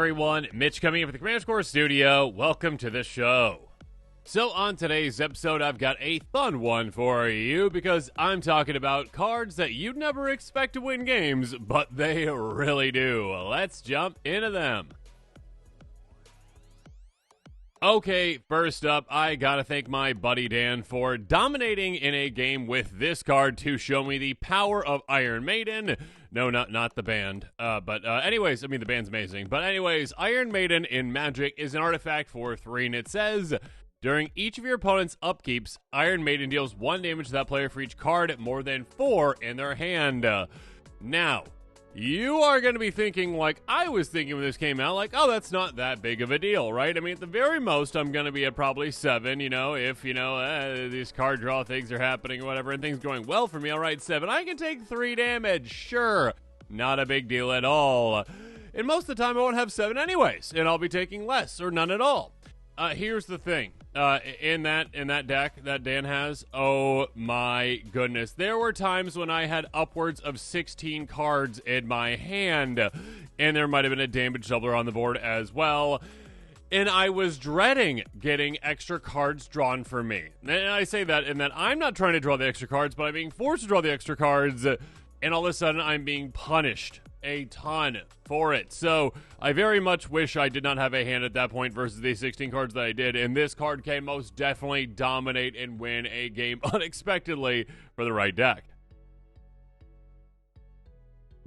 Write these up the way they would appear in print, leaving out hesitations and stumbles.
everyone, Mitch coming in from the Commander Core Studio. Welcome to the show. So on today's episode, I've got a fun one for you because I'm talking about cards that you'd never expect to win games, but they really do. Let's jump into them. Okay, first up, I gotta thank my buddy Dan for dominating in a game with this card to show me the power of Iron Maiden. No, not the band. Anyways, the band's amazing. But anyways, Iron Maiden in Magic is an artifact for 3, and it says, during each of your opponent's upkeeps, Iron Maiden deals 1 damage to that player for each card more than 4 in their hand. Now, you are going to be thinking like I was thinking when this came out, like, oh, that's not that big of a deal, right? I mean, at the very most, I'm going to be at probably 7, if, these card draw things are happening or whatever, and things going well for me, all right, 7. I can take 3 damage, sure. Not a big deal at all. And most of the time, I won't have 7 anyways, and I'll be taking less or none at all. Here's the thing. In that deck that Dan has, oh my goodness. There were times when I had upwards of 16 cards in my hand, and there might have been a damage doubler on the board as well. And I was dreading getting extra cards drawn for me. And I say that in that I'm not trying to draw the extra cards, but I'm being forced to draw the extra cards, and all of a sudden I'm being punished a ton for it. So I very much wish I did not have a hand at that point versus the 16 cards that I did, and this card can most definitely dominate and win a game unexpectedly for the right deck.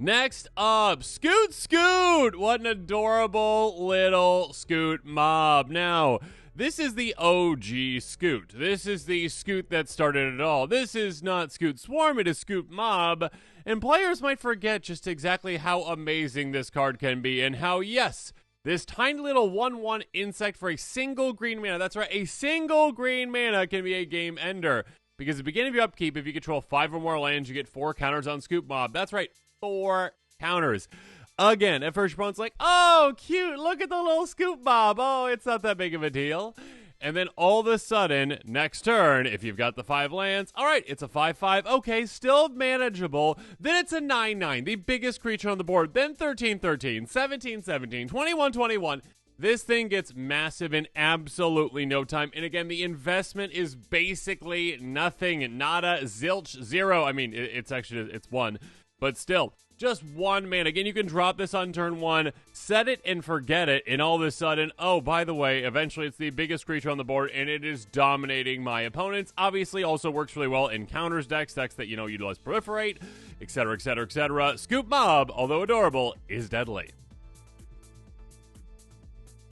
Next up, Scoot Scoot! What an adorable little Scoot mob. Now, this is the OG Scoot. This is the Scoot that started it all. This is not Scoot Swarm, it is Scoot Mob. And players might forget just exactly how amazing this card can be and how, yes, this tiny little 1/1 insect for a single green mana, that's right, a single green mana can be a game ender. Because at the beginning of your upkeep, if you control 5 or more lands, you get 4 counters on Scoot Mob. That's right, 4 counters. Again, at first your opponent's like, oh, cute, look at the little Scoot Mob. Oh, it's not that big of a deal. And then all of a sudden, next turn, if you've got the 5 lands, all right, it's a 5/5. Okay, still manageable. Then it's a 9/9, the biggest creature on the board. Then 13/13, 17/17, 21/21. This thing gets massive in absolutely no time. And again, the investment is basically nothing. Nada, zilch, 0. I mean, it's 1. But still, just 1 mana. Again, you can drop this on turn 1, set it and forget it, and all of a sudden, oh, by the way, eventually it's the biggest creature on the board, and it is dominating my opponents. Obviously, also works really well in counters decks that, utilize Proliferate, etc., etc., etc. Scoop Mob, although adorable, is deadly.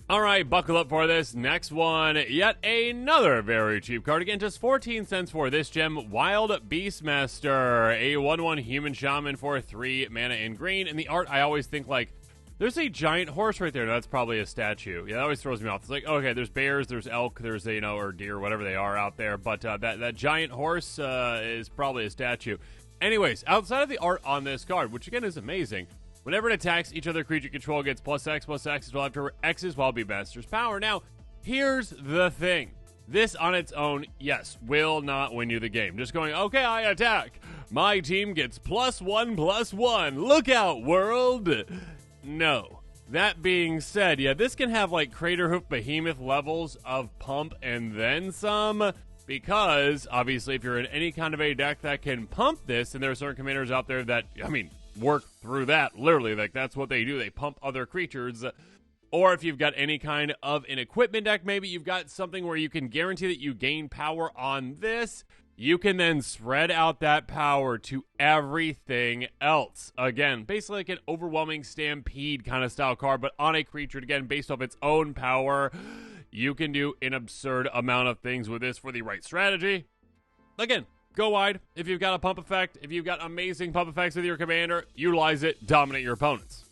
All right, buckle up for this next one. Yet another very cheap card. Again, just 14 cents for this gem. Wild Beastmaster, a 1/1 human shaman for 3 mana in green. In the art, I always think, like, there's a giant horse right there. No, that's probably a statue. Yeah, that always throws me off. It's like, okay, there's bears, there's elk, there's, or deer, whatever they are out there. But that giant horse is probably a statue. Anyways, outside of the art on this card, which again is amazing, whenever it attacks, each other creature control gets +X as well after X's while Beastmaster's power. Now, here's the thing. This on its own, yes, will not win you the game. Just going, okay, I attack. My team gets +1/+1. Look out, world. No. That being said, yeah, this can have like Craterhoof Behemoth levels of pump and then some. Because, obviously, if you're in any kind of a deck that can pump this, and there are certain commanders out there that, work through that, literally, like, that's what they do, they pump other creatures, or if you've got any kind of an equipment deck, maybe you've got something where you can guarantee that you gain power on this, you can then spread out that power to everything else. Again, basically like an overwhelming stampede kind of style card, but on a creature, again, based off its own power. You can do an absurd amount of things with this for the right strategy. Again, go wide. If you've got a pump effect, if you've got amazing pump effects with your commander, utilize it, dominate your opponents.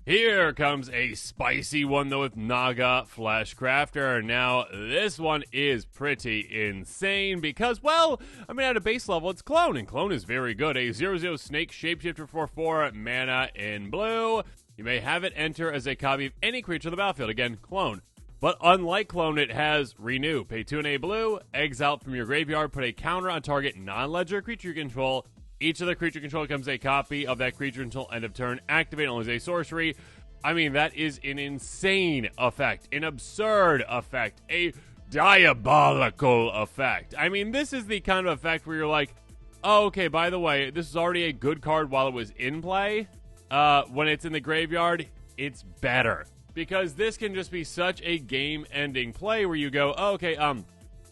Here comes a spicy one, though, with Naga Flashcrafter. Now, this one is pretty insane because, well, at a base level, it's Clone, and Clone is very good. A 0/0 Snake Shapeshifter for 4 mana in blue. You may have it enter as a copy of any creature on the battlefield. Again, Clone. But unlike Clone, it has Renew. Pay 2 and a blue, exile from your graveyard, put a counter on target non-ledger creature you control. Each of the creature control becomes a copy of that creature until end of turn. Activate only as a sorcery. I mean, that is an insane effect, an absurd effect, a diabolical effect. I mean, this is the kind of effect where you're like, oh, okay, by the way, this is already a good card while it was in play. When it's in the graveyard, it's better. Because this can just be such a game-ending play where you go, oh, okay,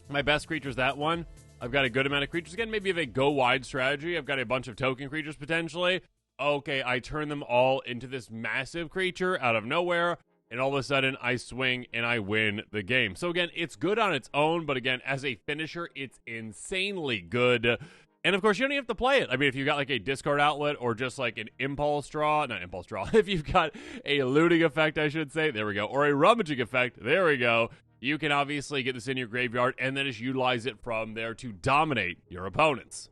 my best creature's that one. I've got a good amount of creatures. Again, maybe if a go-wide strategy, I've got a bunch of token creatures potentially. Okay, I turn them all into this massive creature out of nowhere, and all of a sudden, I swing and I win the game. So again, it's good on its own, but again, as a finisher, it's insanely good. And of course, you don't even have to play it. I mean, if you've got like a discard outlet or just like an impulse draw, not impulse draw, if you've got a looting effect, I should say, there we go, or a rummaging effect, there we go, you can obviously get this in your graveyard and then just utilize it from there to dominate your opponents.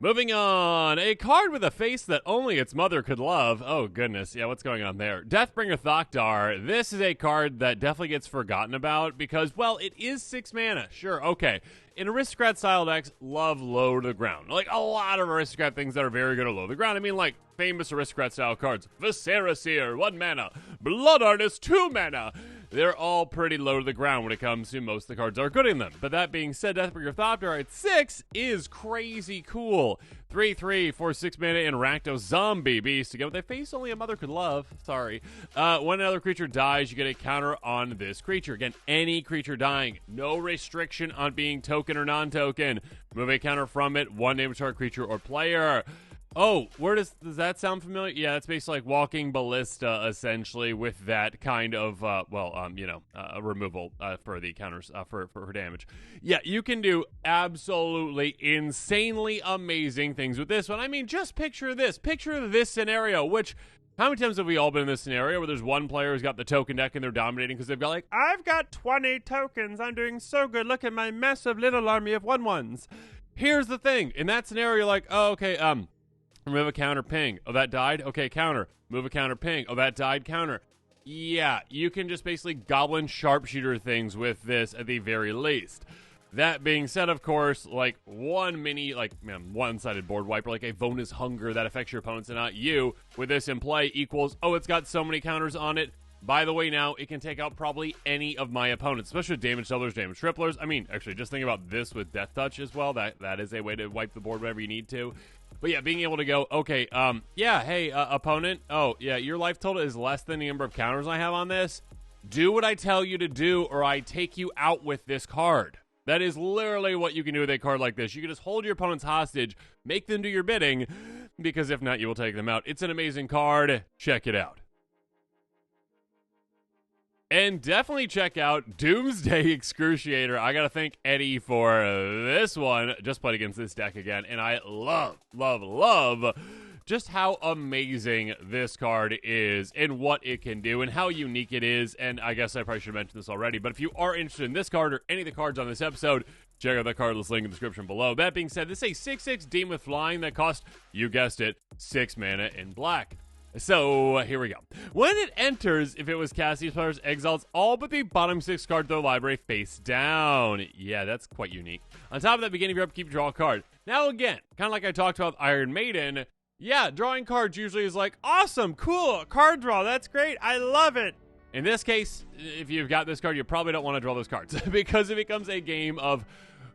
Moving on, a card with a face that only its mother could love. Oh, goodness. Yeah, what's going on there? Deathbringer Tharar. This is a card that definitely gets forgotten about because, well, it is 6 mana. Sure, okay. In Aristocrat-style decks, love low to the ground. Like, a lot of Aristocrat things that are very good at low to the ground. I mean, like, famous Aristocrat-style cards. Viscera Seer, 1 mana. Blood Artist, 2 mana. They're all pretty low to the ground when it comes to most of the cards that are good in them. But that being said, Deathbringer Tharar at 6 is crazy cool. 3/3 for 6 mana in Rakdos Zombie Beast. Again, with a face only a mother could love. Sorry. When another creature dies, you get a counter on this creature. Again, any creature dying. No restriction on being token or non-token. Move a counter from it. 1 damage target creature or player. Oh, where does that sound familiar? Yeah, that's basically like Walking Ballista, essentially, with that kind of, removal for the counters for damage. Yeah, you can do absolutely insanely amazing things with this one. I mean, just picture this. Picture this scenario, which, how many times have we all been in this scenario where there's one player who's got the token deck and they're dominating because they've got like, I've got 20 tokens, I'm doing so good, look at my massive little army of 1/1s. Here's the thing, in that scenario, you're like, oh, okay, remove a counter, ping. Oh, that died? Okay, counter. Move a counter, ping. Oh, that died, counter. Yeah, you can just basically goblin sharpshooter things with this at the very least. That being said, of course, like one one-sided board wiper, like a Vona's Hunger that affects your opponents and not you, with this in play equals, oh, it's got so many counters on it. By the way, now, it can take out probably any of my opponents, especially with damage doublers, damage triplers. I mean, actually, just think about this with Death Touch as well. That is a way to wipe the board whenever you need to. But yeah, being able to go, okay, opponent, oh, yeah, your life total is less than the number of counters I have on this. Do what I tell you to do, or I take you out with this card. That is literally what you can do with a card like this. You can just hold your opponents hostage, make them do your bidding, because if not, you will take them out. It's an amazing card. Check it out. And definitely check out Doomsday Excruciator. I gotta thank Eddie for this one. Just played against this deck again, and I love just how amazing this card is and what it can do and how unique it is. And I guess I probably should have mentioned this already, but if you are interested in this card or any of the cards on this episode, check out the card list link in the description below. That being said, this is a 6/6 Demon with Flying that costs, you guessed it, 6 mana in black. So, here we go. When it enters, if it was cast, these players exiles all but the bottom 6 cards of their library face down. Yeah, that's quite unique. On top of that, beginning of your upkeep, draw a card. Now again, kind of like I talked about with Iron Maiden, yeah, drawing cards usually is like, awesome, cool, card draw, that's great, I love it. In this case, if you've got this card, you probably don't want to draw those cards because it becomes a game of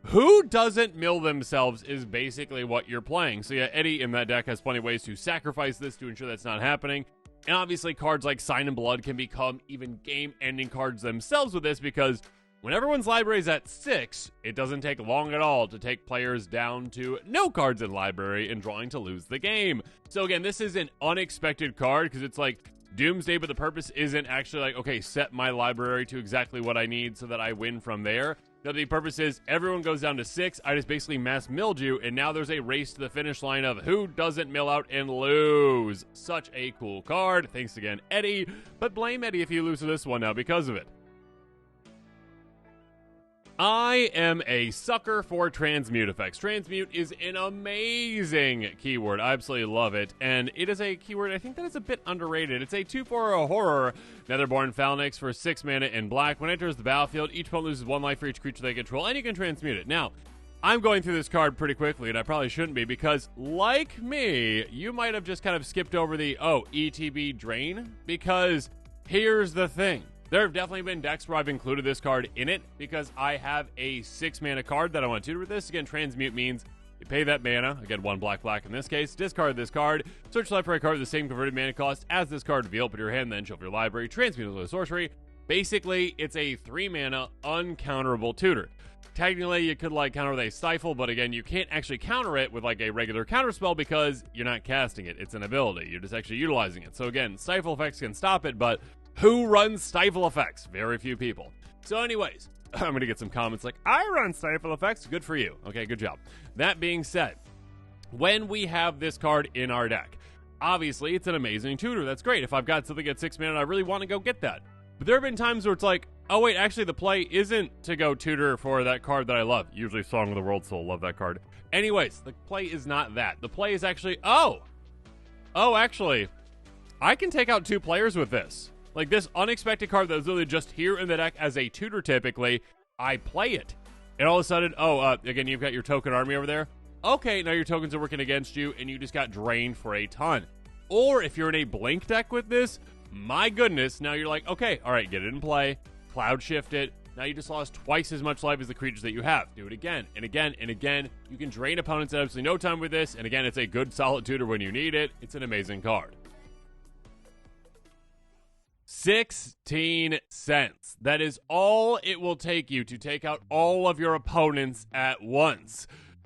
who doesn't mill themselves is basically what you're playing. So yeah, Eddie in that deck has plenty of ways to sacrifice this to ensure that's not happening. And obviously cards like Sign in Blood can become even game-ending cards themselves with this because when everyone's library is at 6, it doesn't take long at all to take players down to no cards in library and drawing to lose the game. So again, this is an unexpected card because it's like Doomsday, but the purpose isn't actually like, okay, set my library to exactly what I need so that I win from there. No, the purpose is everyone goes down to 6. I just basically mass milled you, and now there's a race to the finish line of who doesn't mill out and lose. Such a cool card. Thanks again, Eddie. But blame Eddie if you lose to this one now because of it. I am a sucker for Transmute effects. Transmute is an amazing keyword. I absolutely love it. And it is a keyword I think that is a bit underrated. It's a 2/4 horror. Netherborn Phalanx for 6 mana in black. When it enters the battlefield, each opponent loses 1 life for each creature they control, and you can transmute it. Now, I'm going through this card pretty quickly, and I probably shouldn't be, because, like me, you might have just kind of skipped over the, ETB Drain, because here's the thing. There have definitely been decks where I've included this card in it, because I have a 6-mana card that I want to tutor with this. Again, Transmute means you pay that mana, again, 1 black in this case, discard this card, search life for a card with the same converted mana cost as this card, reveal it, put your hand, then shuffle your library, transmute with a sorcery. Basically, it's a 3-mana uncounterable tutor. Technically, you could counter with a Stifle, but again, you can't actually counter it with a regular counter spell because you're not casting it. It's an ability. You're just actually utilizing it. So again, Stifle effects can stop it, but who runs Stifle effects? Very few people. So anyways, I'm going to get some comments like, I run Stifle effects. Good for you. Okay, good job. That being said, when we have this card in our deck, obviously, it's an amazing tutor. That's great. If I've got something at 6 mana, I really want to go get that. But there have been times where it's like, oh wait, actually the play isn't to go tutor for that card that I love. Usually Song of the World Soul, love that card. Anyways, the play is not that. The play is actually, actually, I can take out 2 players with this. Like this unexpected card that was literally just here in the deck as a tutor typically, I play it. And all of a sudden, again, you've got your token army over there. Okay, now your tokens are working against you and you just got drained for a ton. Or if you're in a blink deck with this, my goodness, now you're like, okay, all right, get it in play, cloud shift it. Now you just lost twice as much life as the creatures that you have. Do it again and again and again. You can drain opponents in absolutely no time with this. And again, it's a good solid tutor when you need it. It's an amazing card. 16 cents. That is all it will take you to take out all of your opponents at once.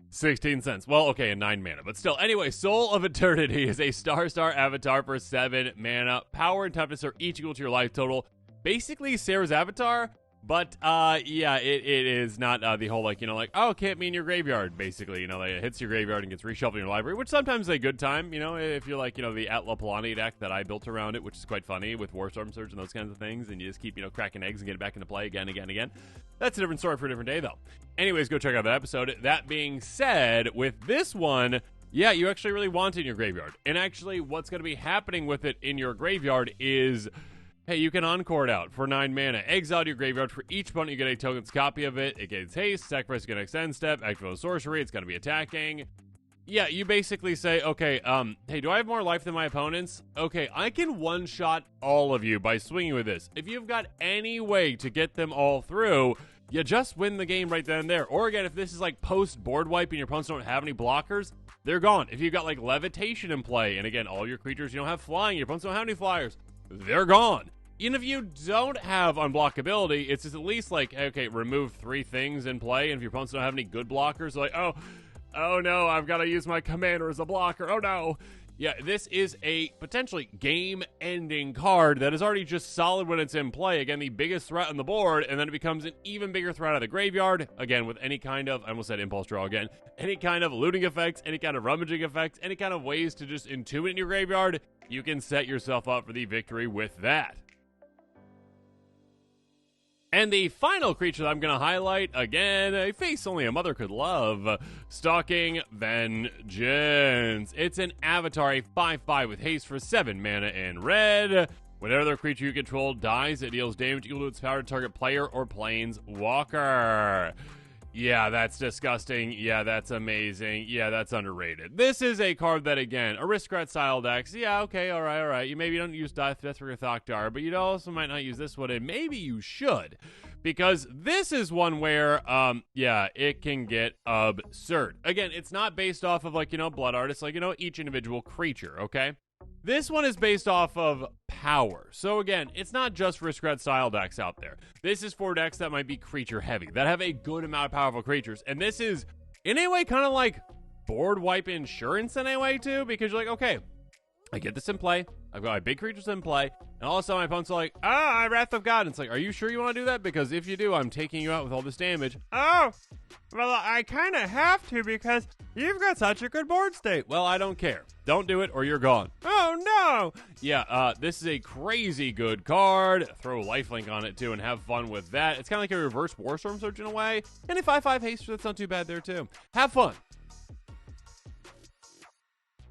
16 cents. Well, okay, a 9 mana, but still. Anyway, Soul of Eternity is a star avatar for 7 mana. Power and toughness are each equal to your life total. Basically, Sarah's avatar, but yeah, it is not the whole can't be in your graveyard. Basically, it hits your graveyard and gets reshuffled in your library, which sometimes is a good time. If you're the Atla Palani deck that I built around it, which is quite funny with Warstorm Surge and those kinds of things, and you just keep cracking eggs and get it back into play again. That's a different story for a different day, though. Anyways, go check out that episode. That being said, with this one, yeah, you actually really want it in your graveyard. And actually, what's going to be happening with it in your graveyard is, hey, you can Encore it out for 9 mana. Exile to your graveyard. For each opponent, you get a token's copy of it. It gains haste. Sacrifice is going to extend step. Activate a sorcery. It's going to be attacking. Yeah, you basically say, okay, hey, do I have more life than my opponents? Okay, I can one-shot all of you by swinging with this. If you've got any way to get them all through, you just win the game right then and there. Or again, if this is post-board wipe and your opponents don't have any blockers, they're gone. If you've got Levitation in play, and again, all your creatures, you don't have flying, your opponents don't have any flyers, they're gone. Even if you don't have unblockability, it's just at least okay, remove 3 things in play, and if your opponents don't have any good blockers, oh no, I've got to use my commander as a blocker, oh no. Yeah, this is a potentially game-ending card that is already just solid when it's in play. Again, the biggest threat on the board, and then it becomes an even bigger threat out of the graveyard. Again, with any kind of, I almost said impulse draw again, any kind of looting effects, any kind of rummaging effects, any kind of ways to just entomb it in your graveyard, you can set yourself up for the victory with that. And the final creature that I'm going to highlight, again, a face only a mother could love, Stalking Venance. It's an avatar, a 5/5 with haste for 7 mana in red. Whenever the creature you control dies, it deals damage equal to its power to target player or planeswalker. Yeah, that's disgusting. Yeah, that's amazing. Yeah, that's underrated. This is a card that, again, Aristocrat style decks. Yeah, okay, all right. You maybe don't use Deathbringer Tharar, but you also might not use this one, and maybe you should, because this is one where, yeah, it can get absurd. Again, it's not based off of Blood Artists, each individual creature, okay? This one is based off of power. So again, it's not just Aristocrat style decks out there. This is for decks that might be creature heavy, that have a good amount of powerful creatures. And this is, in a way, kind of like board wipe insurance in a way too, because you're okay, I get this in play, I've got my big creatures in play, and all of a sudden my opponent's Wrath of God. And it's are you sure you want to do that? Because if you do, I'm taking you out with all this damage. Oh, well, I kind of have to because you've got such a good board state. Well, I don't care. Don't do it or you're gone. Oh, no. Yeah, this is a crazy good card. Throw a lifelink on it, too, and have fun with that. It's kind of like a reverse Warstorm Surge in a way. And a 5/5 haste, that's not too bad there, too. Have fun.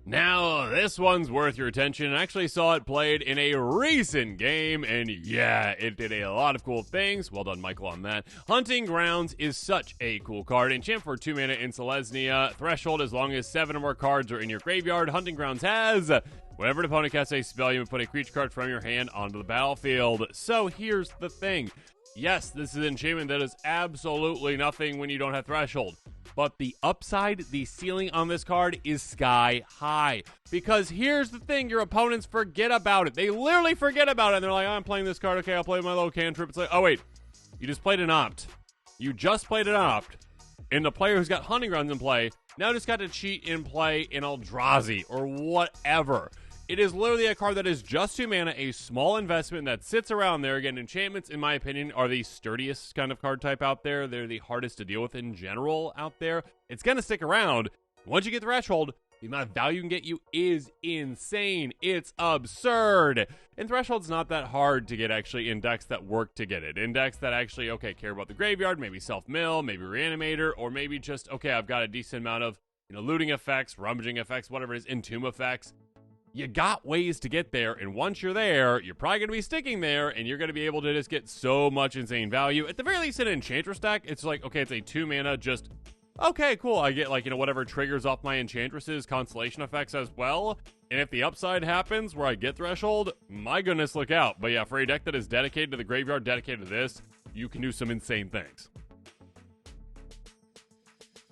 Now, this one's worth your attention. I actually saw it played in a recent game, and yeah, it did a lot of cool things. Well done, Michael, on that. Hunting Grounds is such a cool card. Enchant for 2 mana in Selesnya. Threshold as long as 7 or more cards are in your graveyard. Hunting Grounds has... whenever an opponent casts a spell, you may put a creature card from your hand onto the battlefield. So here's the thing. Yes, this is an enchantment that is absolutely nothing when you don't have Threshold. But the upside, the ceiling on this card is sky high. Because here's the thing, your opponents forget about it. They literally forget about it, and they're like, oh, I'm playing this card, okay, I'll play my little cantrip. It's like, oh wait, you just played an opt. You just played an opt. And the player who's got Hunting Grounds in play now just got to cheat in play in Eldrazi or whatever. It is literally a card that is just 2 mana, a small investment that sits around there. Again, enchantments, in my opinion, are the sturdiest kind of card type out there. They're the hardest to deal with in general out there. It's going to stick around. Once you get Threshold, the amount of value you can get you is insane. It's absurd. And Threshold's not that hard to get actually in decks that work to get it. In decks that actually, okay, care about the graveyard, maybe self-mill, maybe Reanimator, or maybe just, okay, I've got a decent amount of, looting effects, rummaging effects, whatever it is, entomb effects. You got ways to get there, and once you're there, you're probably going to be sticking there, and you're going to be able to just get so much insane value. At the very least, in an Enchantress deck, it's like, okay, it's a 2 mana, just, okay, cool, I get, like, whatever triggers off my Enchantresses, Constellation effects as well, and if the upside happens where I get Threshold, my goodness, look out. But yeah, for a deck that is dedicated to the graveyard, dedicated to this, you can do some insane things.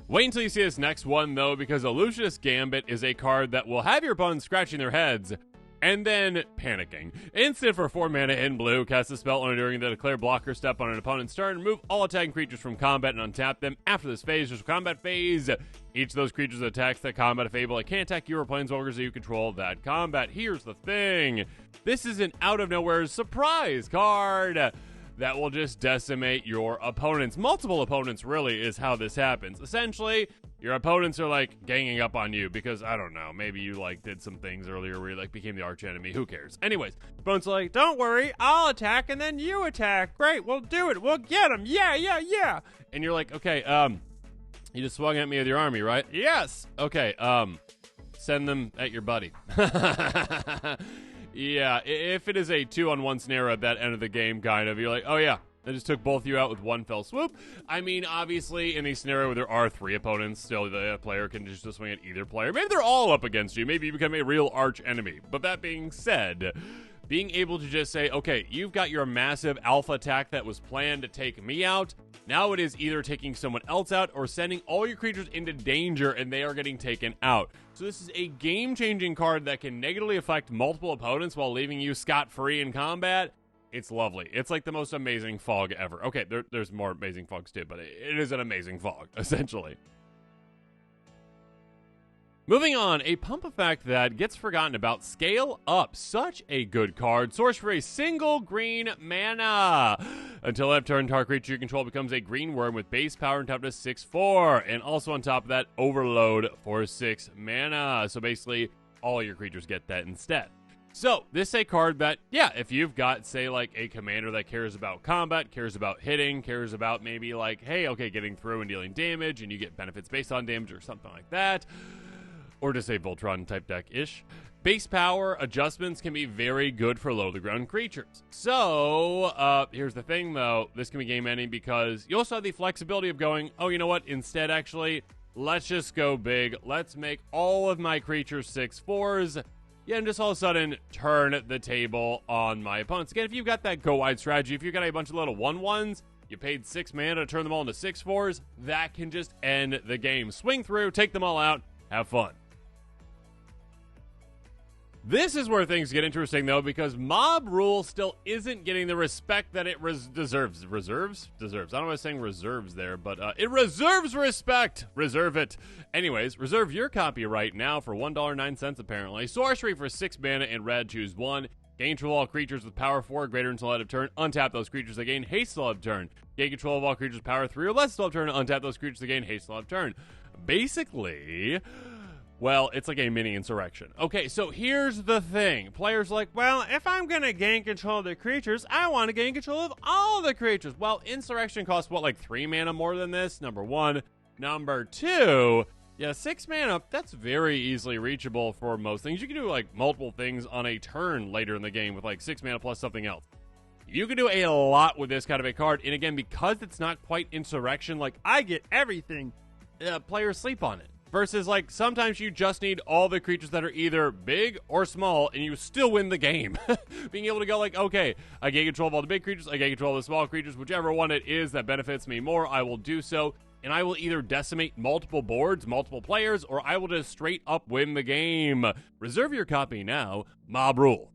Wait until you see this next one, though, because Illusionist Gambit is a card that will have your opponents scratching their heads and then panicking. Instant for 4 mana in blue, cast a spell on during the declare blocker step on an opponent's turn, remove all attacking creatures from combat and untap them. After this phase, there's a combat phase. Each of those creatures attacks that combat if able, it can't attack you or planeswalkers that you control that combat. Here's the thing. This is an out-of-nowhere surprise card that will just decimate your opponents. Multiple opponents, really, is how this happens. Essentially, your opponents are, like, ganging up on you because, I don't know, maybe you, like, did some things earlier where you, like, became the arch enemy. Who cares? Anyways, opponents are like, don't worry, I'll attack and then you attack. Great, we'll do it. We'll get him. Yeah. And you're like, okay, you just swung at me with your army, right? Yes. Okay, send them at your buddy. Yeah, if it is a 2-on-1 scenario at that end of the game, kind of, you're like, oh yeah, I just took both of you out with one fell swoop. I mean, obviously, in a scenario where there are 3 opponents, still the player can just swing at either player. Maybe they're all up against you. Maybe you become a real arch enemy. But that being said, being able to just say, okay, you've got your massive alpha attack that was planned to take me out. Now it is either taking someone else out or sending all your creatures into danger and they are getting taken out. So this is a game-changing card that can negatively affect multiple opponents while leaving you scot-free in combat. It's lovely. It's like the most amazing fog ever. Okay, there's more amazing fogs too, but it is an amazing fog, essentially. Moving on, a pump effect that gets forgotten about. Scale Up. Such a good card. Source for a single green mana. Until end of turn, target creature you control becomes a green worm with base power and toughness 6/4. And also on top of that, Overload for 6 mana. So basically, all your creatures get that instead. So, this is a card that, yeah, if you've got, say, like, a commander that cares about combat, cares about hitting, cares about maybe, like, hey, okay, getting through and dealing damage, and you get benefits based on damage or something like that, or just a Voltron-type deck-ish, base power adjustments can be very good for low-to-the-ground creatures. So, here's the thing, though. This can be game-ending because you also have the flexibility of going, oh, you know what? Instead, actually, let's just go big. Let's make all of my creatures 6/4s. Yeah, and just all of a sudden turn the table on my opponents. Again, if you've got that go-wide strategy, if you've got a bunch of little 1/1s, you paid 6 mana to turn them all into 6/4s, that can just end the game. Swing through, take them all out, have fun. This is where things get interesting, though, because Mob Rule still isn't getting the respect that it deserves. Deserves. I don't know if I was saying reserves there, but it reserves respect. Reserve it. Anyways, reserve your copy right now for $1.09, apparently. Sorcery for 6 mana in red, choose 1. Gain control of all creatures with power 4 greater until end of turn. Untap those creatures that gain haste till end of turn. Gain control of all creatures with power 3 or less till end of turn. Untap those creatures that gain haste till end of turn. Basically, well, it's like a mini insurrection. Okay, so here's the thing. Players are like, well, if I'm going to gain control of the creatures, I want to gain control of all the creatures. Well, insurrection costs, what, like 3 mana more than this? Number 1. Number 2, Yeah, 6 mana, that's very easily reachable for most things. You can do like multiple things on a turn later in the game with like 6 mana plus something else. You can do a lot with this kind of a card, and again, because it's not quite insurrection, like I get everything, players sleep on it. Versus like sometimes you just need all the creatures that are either big or small, and you still win the game. Being able to go like, okay, I gain control of all the big creatures, I gain control of the small creatures, whichever one it is that benefits me more, I will do so. And I will either decimate multiple boards, multiple players, or I will just straight up win the game. Reserve your copy now. Mob Rule.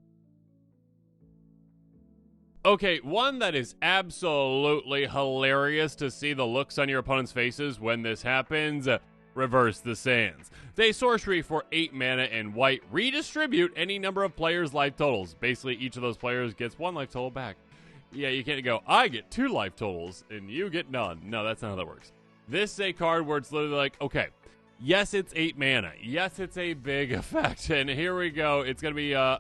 Okay, one that is absolutely hilarious to see the looks on your opponent's faces when this happens. Reverse the Sands. It's a sorcery for 8 mana and white. Redistribute any number of players' life totals. Basically, each of those players gets 1 life total back. Yeah, you can't go, I get 2 life totals, and you get none. No, that's not how that works. This is a card where it's literally like, okay, yes, it's 8 mana. Yes, it's a big effect. And here we go. It's going to be, yeah,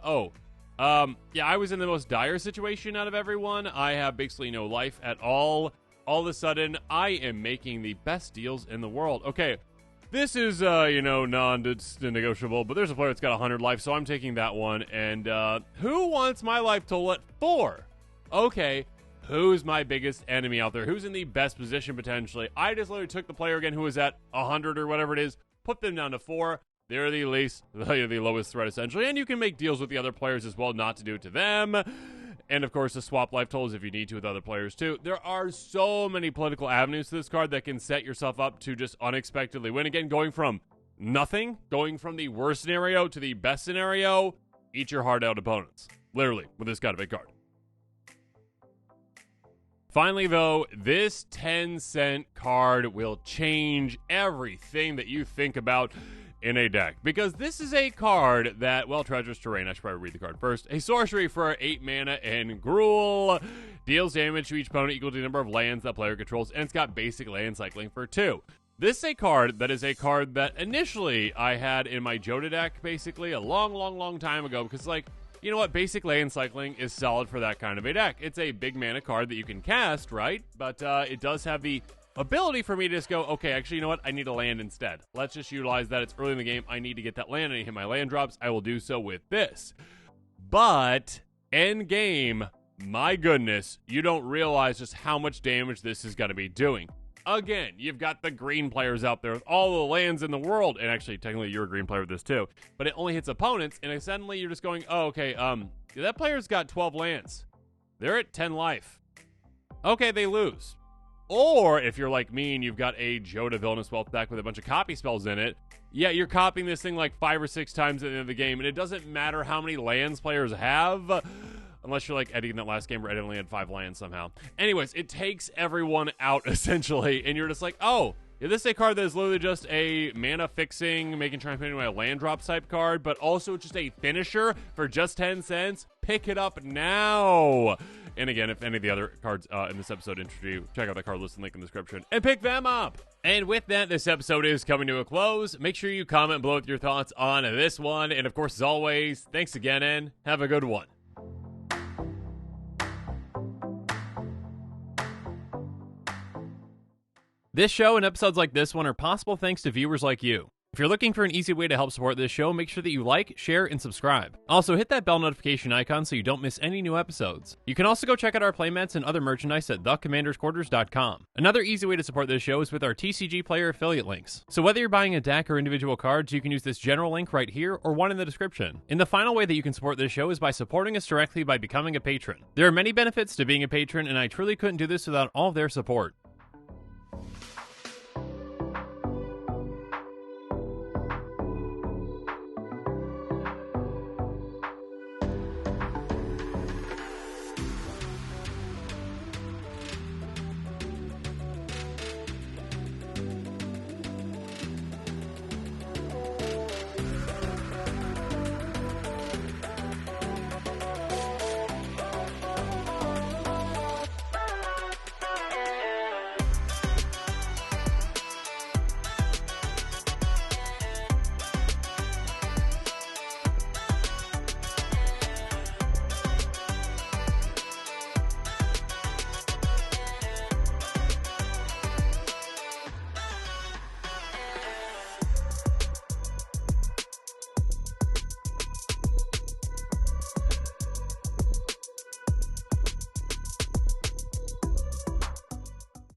I was in the most dire situation out of everyone. I have basically no life at all. All of a sudden, I am making the best deals in the world. Okay, this is, non-negotiable, but there's a player that's got 100 life, so I'm taking that one. And who wants my life total at 4? Okay. Who's my biggest enemy out there? Who's in the best position potentially? I just literally took the player again who was at 100 or whatever it is, put them down to 4. They're the lowest threat essentially, and you can make deals with the other players as well not to do it to them. And of course, to swap life totals if you need to with other players too. There are so many political avenues to this card that can set yourself up to just unexpectedly win. Again, going from nothing, going from the worst scenario to the best scenario, eat your heart out opponents. Literally, with this kind of a card. Finally, though, this 10-cent card will change everything that you think about in a deck. Because this is a card that, well, treasures terrain. I should probably read the card first. A sorcery for 8 mana and Gruul. Deals damage to each opponent equal to the number of lands that player controls. And it's got basic land cycling for 2. This is a card that initially I had in my Joda deck, basically, a long time ago. Because, like, you know what? Basic land cycling is solid for that kind of a deck. It's a big mana card that you can cast, right? But it does have the ability for me to just go, okay, actually, you know what? I need a land instead. Let's just utilize that. It's early in the game. I need to get that land. I need to hit my land drops. I will do so with this. But end game, my goodness, you don't realize just how much damage this is going to be doing. Again, you've got the green players out there with all the lands in the world. And actually, technically, you're a green player with this too. But it only hits opponents. And suddenly, you're just going, oh, okay, that player's got 12 lands. They're at 10 life. Okay, they lose. Or, if you're like me and you've got a Joda Villainous Wealth deck with a bunch of copy spells in it, yeah, you're copying this thing like 5 or 6 times at the end of the game. And it doesn't matter how many lands players have. Unless you're like Eddie in that last game where Eddie only had 5 lands somehow. Anyways, it takes everyone out, essentially. And you're just like, oh, yeah, this is a card that is literally just a mana fixing, making transmuting a land drop type card, but also just a finisher for just 10 cents. Pick it up now. And again, if any of the other cards in this episode interest you, check out the card list and link in the description and pick them up. And with that, this episode is coming to a close. Make sure you comment below with your thoughts on this one. And of course, as always, thanks again and have a good one. This show and episodes like this one are possible thanks to viewers like you. If you're looking for an easy way to help support this show, make sure that you like, share, and subscribe. Also, hit that bell notification icon so you don't miss any new episodes. You can also go check out our playmats and other merchandise at thecommandersquarters.com. Another easy way to support this show is with our TCG Player affiliate links. So whether you're buying a deck or individual cards, you can use this general link right here or one in the description. And the final way that you can support this show is by supporting us directly by becoming a patron. There are many benefits to being a patron, and I truly couldn't do this without all of their support.